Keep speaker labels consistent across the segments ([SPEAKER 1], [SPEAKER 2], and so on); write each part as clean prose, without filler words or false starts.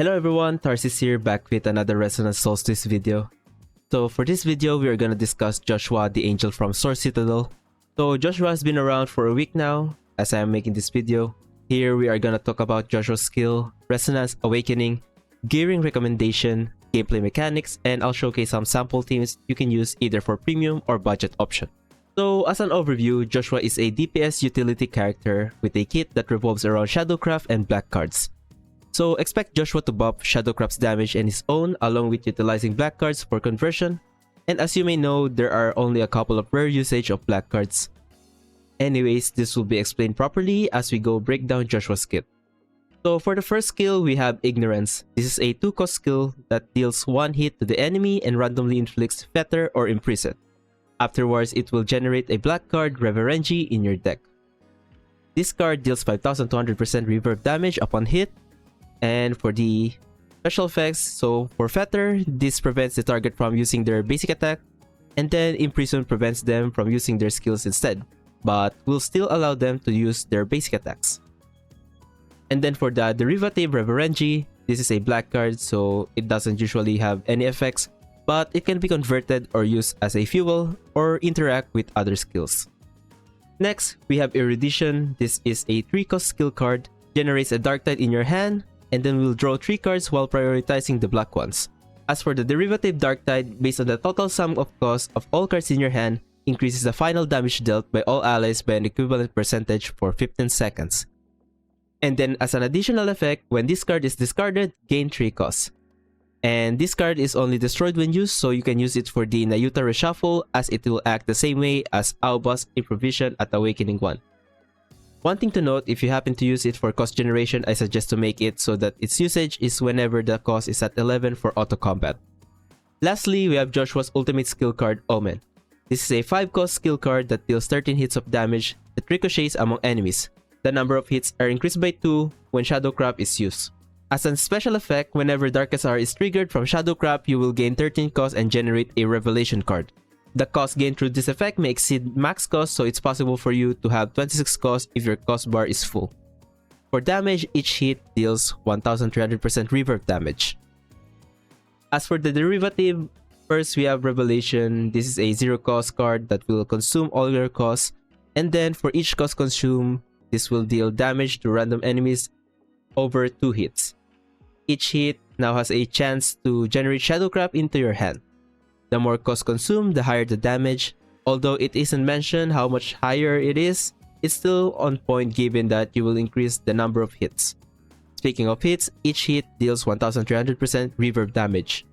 [SPEAKER 1] Hello everyone, Tarsis here, back with another Resonance Solstice video. So for this video, we are gonna discuss Joshua, the angel from Source Citadel. So Joshua has been around for a week now, as I am making this video. Here we are gonna talk about Joshua's skill, Resonance Awakening, gearing recommendation, gameplay mechanics, and I'll showcase some sample teams you can use either for premium or budget option. So as an overview, Joshua is a DPS utility character with a kit that revolves around Shadowcraft and black cards. So expect Joshua to buff Shadowcraft's damage and his own along with utilizing black cards for conversion. And as you may know, there are only a couple of rare usage of black cards. Anyways, this will be explained properly as we go break down Joshua's kit. So for the first skill, we have Ignorance. This is a 2-cost skill that deals 1 hit to the enemy and randomly inflicts Fetter or Imprison. Afterwards, it will generate a black card, Reverengi, in your deck. This card deals 5200% reverb damage upon hit. And for the special effects, so for Fetter, this prevents the target from using their basic attack, and then Imprison prevents them from using their skills instead, but will still allow them to use their basic attacks. And then for the derivative Reverengi, this is a black card, so it doesn't usually have any effects, but it can be converted or used as a fuel or interact with other skills. Next, we have Erudition. This is a 3-cost skill card, generates a dark tide in your hand, and then we'll draw 3 cards while prioritizing the black ones. As for the derivative Dark Tide, based on the total sum of cost of all cards in your hand, increases the final damage dealt by all allies by an equivalent percentage for 15 seconds. And then as an additional effect, when this card is discarded, gain 3 costs. And this card is only destroyed when used, so you can use it for the Nayuta Reshuffle as it will act the same way as Aoba's Improvision at Awakening 1. One thing to note, if you happen to use it for cost generation, I suggest to make it so that its usage is whenever the cost is at 11 for auto combat. Lastly, we have Joshua's ultimate skill card, Omen. This is a 5-cost skill card that deals 13 hits of damage that ricochets among enemies. The number of hits are increased by 2 when Shadowcraft is used. As a special effect, whenever Darkest Hour is triggered from Shadowcraft, you will gain 13 cost and generate a Revelation card. The cost gained through this effect may exceed max cost, so it's possible for you to have 26 cost if your cost bar is full. For damage, each hit deals 1300% reverb damage. As for the derivative, first we have Revelation. This is a 0-cost card that will consume all your costs, and then for each cost consumed, this will deal damage to random enemies over 2 hits. Each hit now has a chance to generate Shadowcraft into your hand. The more cost consumed, the higher the damage. Although it isn't mentioned how much higher it is, it's still on point given that you will increase the number of hits. Speaking of hits, each hit deals 1300% reverb damage.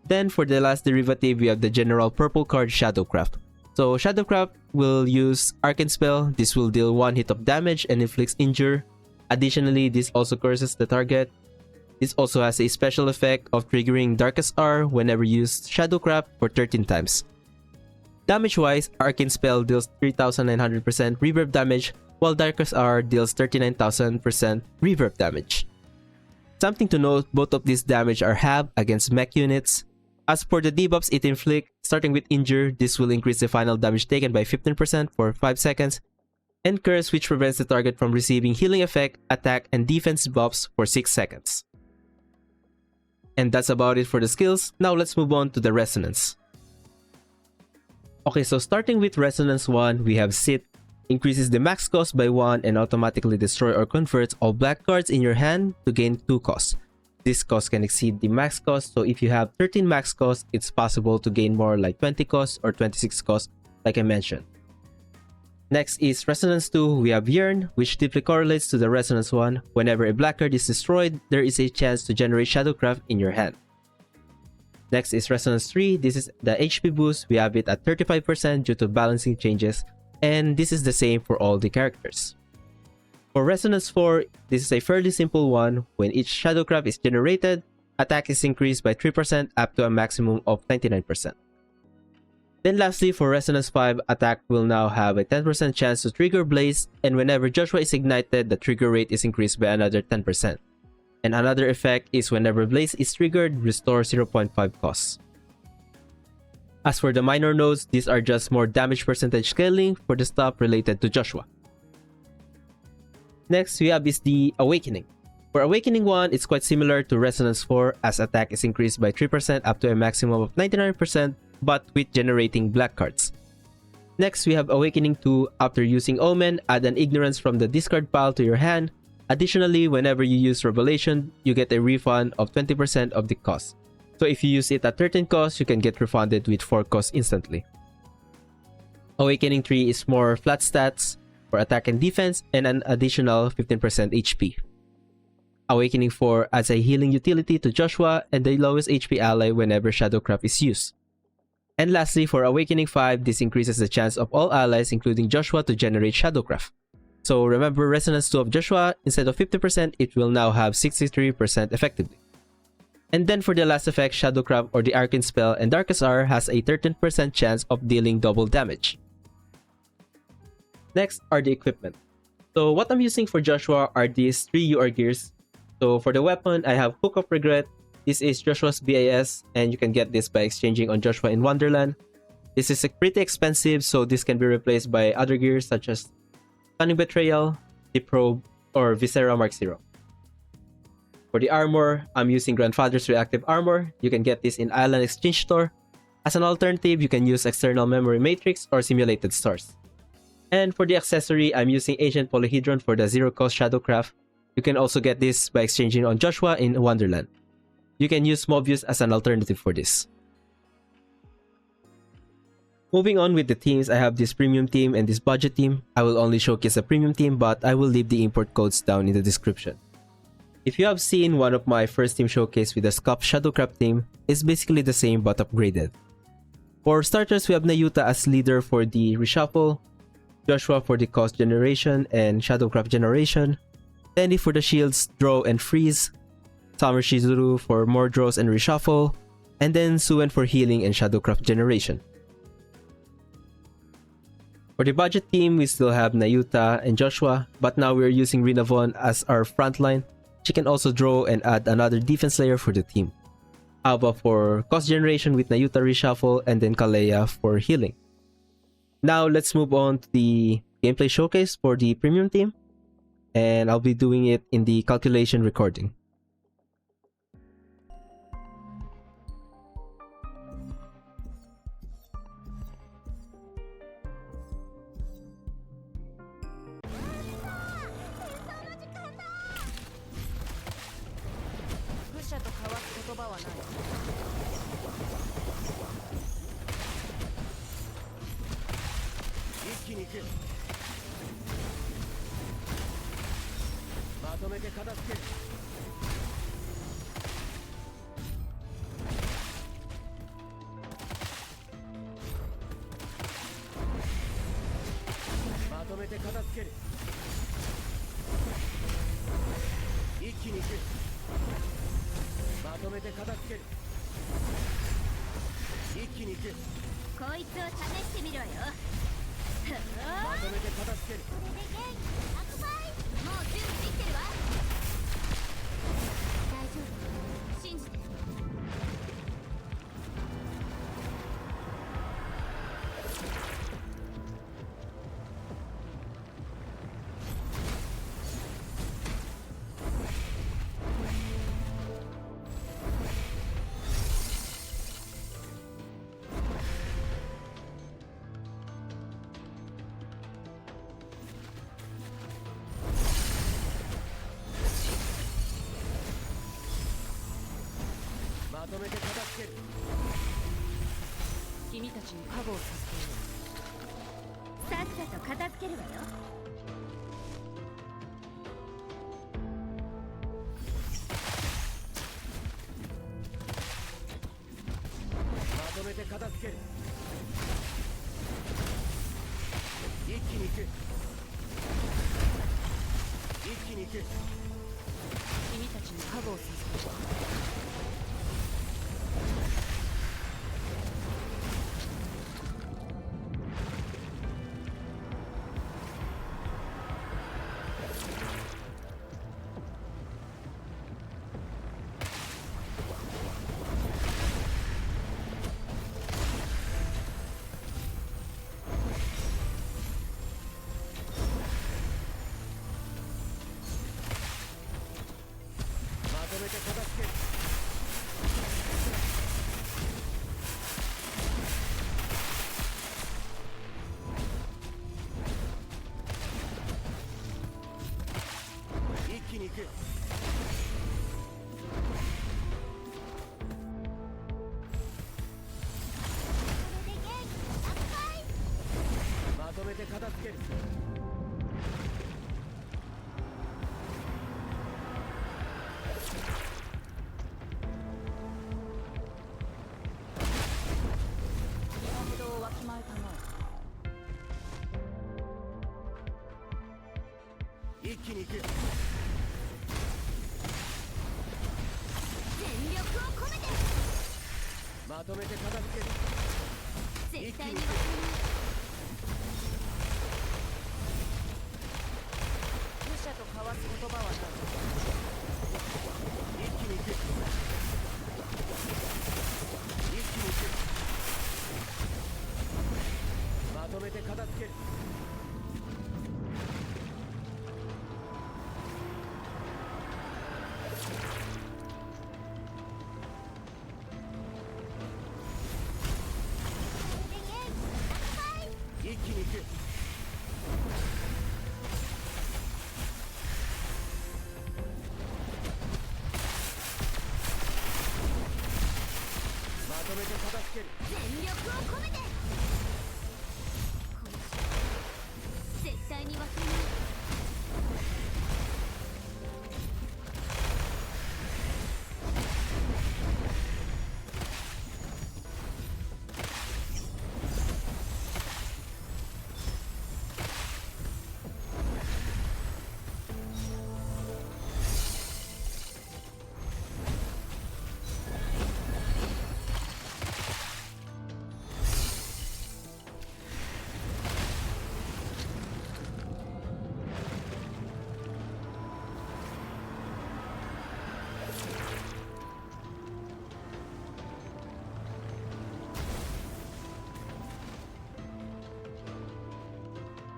[SPEAKER 1] Then for the last derivative, we have the general purple card, Shadowcraft. So Shadowcraft will use Arcane Spell. This will deal 1 hit of damage and inflicts injure. Additionally, this also curses the target. This also has a special effect of triggering Darkest Hour whenever you use Shadowcraft for 13 times. Damage-wise, Arcane Spell deals 3900% reverb damage, while Darkest Hour deals 39,000% reverb damage. Something to note, both of these damage are halved against mech units. As for the debuffs it inflicts, starting with Injure, this will increase the final damage taken by 15% for 5 seconds, and Curse, which prevents the target from receiving healing effect, attack, and defense buffs for 6 seconds. And that's about it for the skills. Now let's move on to the Resonance. Okay, so starting with Resonance 1, we have Sit. Increases the max cost by 1 and automatically destroy or converts all black cards in your hand to gain 2 costs. This cost can exceed the max cost, so if you have 13 max cost, it's possible to gain more like 20 cost or 26 cost like I mentioned. Next is Resonance 2, we have Yearn, which deeply correlates to the Resonance 1. Whenever a black card is destroyed, there is a chance to generate Shadowcraft in your hand. Next is Resonance 3, this is the HP boost, we have it at 35% due to balancing changes, and this is the same for all the characters. For Resonance 4, this is a fairly simple one. When each Shadowcraft is generated, attack is increased by 3% up to a maximum of 99%. Then lastly, for Resonance 5, attack will now have a 10% chance to trigger Blaze, and whenever Joshua is ignited, the trigger rate is increased by another 10%. And another effect is whenever Blaze is triggered, restore 0.5 costs. As for the minor nodes, these are just more damage percentage scaling for the stuff related to Joshua. Next we have is the Awakening. For Awakening 1, it's quite similar to Resonance 4 as attack is increased by 3% up to a maximum of 99%, but with generating black cards. Next, we have Awakening 2. After using Omen, add an Ignorance from the discard pile to your hand. Additionally, whenever you use Revelation, you get a refund of 20% of the cost. So if you use it at 13 cost, you can get refunded with 4 costs instantly. Awakening 3 is more flat stats for attack and defense and an additional 15% HP. Awakening 4 adds a healing utility to Joshua and the lowest HP ally whenever Shadowcraft is used. And lastly, for Awakening 5, this increases the chance of all allies including Joshua to generate Shadowcraft. So remember Resonance 2 of Joshua, instead of 50%, it will now have 63% effectively. And then for the last effect, Shadowcraft or the Arcane Spell and Darkest Hour has a 13% chance of dealing double damage. Next are the equipment. So what I'm using for Joshua are these 3 UR gears. So for the weapon, I have Hook of Regret. This is Joshua's BAS, and you can get this by exchanging on Joshua in Wonderland. This is pretty expensive, so this can be replaced by other gears such as Cunning Betrayal, Deep Probe, or Viscera Mark 0. For the armor, I'm using Grandfather's Reactive Armor. You can get this in Island Exchange Store. As an alternative, you can use External Memory Matrix or Simulated Stars. And for the accessory, I'm using Ancient Polyhedron for the zero-cost Shadowcraft. You can also get this by exchanging on Joshua in Wonderland. You can use Mobius as an alternative for this. Moving on with the teams, I have this premium team and this budget team. I will only showcase the premium team, but I will leave the import codes down in the description. If you have seen one of my first team showcase with the Scop Shadowcraft team, it's basically the same but upgraded. For starters, we have Nayuta as leader for the reshuffle, Joshua for the cost generation and Shadowcraft generation, Tenny for the shields, draw and freeze, Summer Shizuru for more draws and reshuffle, and then Suen for healing and Shadowcraft generation. For the budget team, we still have Nayuta and Joshua, but now we are using Rinavon as our frontline. She can also draw and add another defense layer for the team. Ava for cost generation with Nayuta reshuffle, and then Kalea for healing. Now let's move on to the gameplay showcase for the premium team, and I'll be doing it in the calculation recording.
[SPEAKER 2] 一気に行くよ。
[SPEAKER 3] 全力を込めて
[SPEAKER 2] まとめて片付ける。
[SPEAKER 3] 絶対に忘れない。
[SPEAKER 4] 愚者と交わす言葉はない。
[SPEAKER 2] 一気に行く。一気に行く。まとめて片付ける。一気に行く。まとめて片付ける。
[SPEAKER 3] 全力を込めて絶対に忘れない。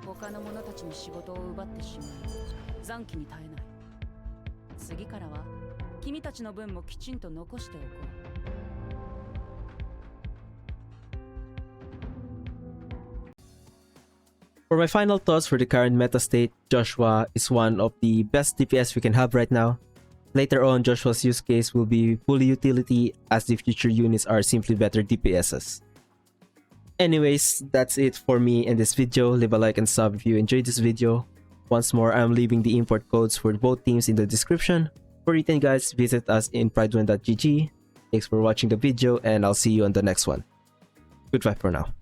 [SPEAKER 4] 他の者たちの仕事を奪ってしまい残機に耐えない。次からは君たちの分もきちんと残しておこう。
[SPEAKER 1] For my final thoughts for the current meta state, Joshua is one of the best DPS we can have right now. Later on, Joshua's use case will be fully utility as the future units are simply better DPSs. Anyways, that's it for me in this video. Leave a like and sub if you enjoyed this video. Once more, I'm leaving the import codes for both teams in the description. For written guides, visit us in pridewin.gg. Thanks for watching the video and I'll see you on the next one. Goodbye for now.